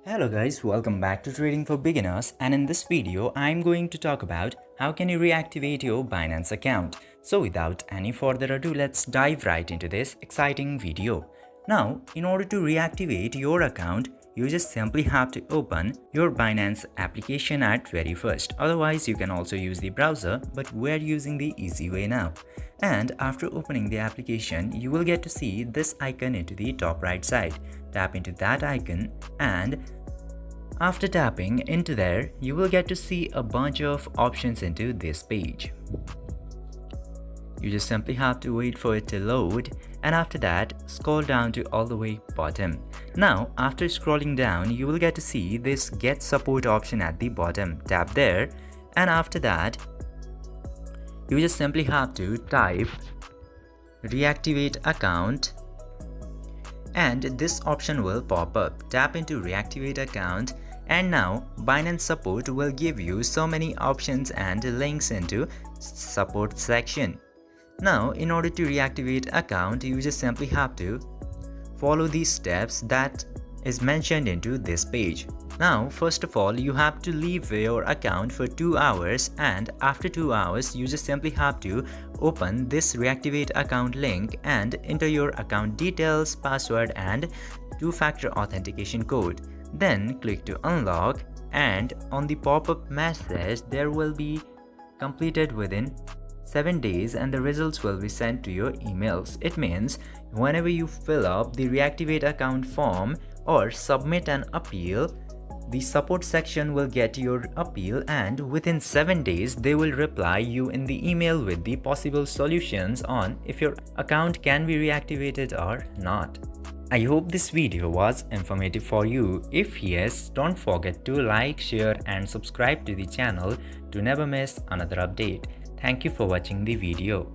Hello guys, welcome back to Trading for Beginners, and in this video I'm going to talk about how can you reactivate your Binance account. So without any further ado, let's dive right into this exciting video. Now, in order to reactivate your account, you just simply have to open your Binance application at very first. Otherwise, you can also use the browser, but we're using the easy way now. And after opening the application, you will get to see this icon into the top right side. Tap into that icon, and after tapping into there, you will get to see a bunch of options into this page. You just simply have to wait for it to load, and after that, scroll down to all the way bottom. Now, after scrolling down, you will get to see this Get Support option at the bottom. Tap there, and after that, you just simply have to type Reactivate Account, and this option will pop up. Tap into Reactivate Account, and now Binance support will give you so many options and links into support section. Now, in order to reactivate account, you just simply have to follow these steps that is mentioned into this page. Now, first of all, you have to leave your account for 2 hours, and after 2 hours, you just simply have to open this reactivate account link and enter your account details, password, and two-factor authentication code. Then click to unlock, and on the pop-up message, there will be completed within 7 days and the results will be sent to your emails. It means whenever you fill up the reactivate account form or submit an appeal, the support section will get your appeal, and within 7 days they will reply you in the email with the possible solutions on if your account can be reactivated or not. I hope this video was informative for you. If yes, don't forget to like, share and subscribe to the channel to never miss another update. Thank you for watching the video.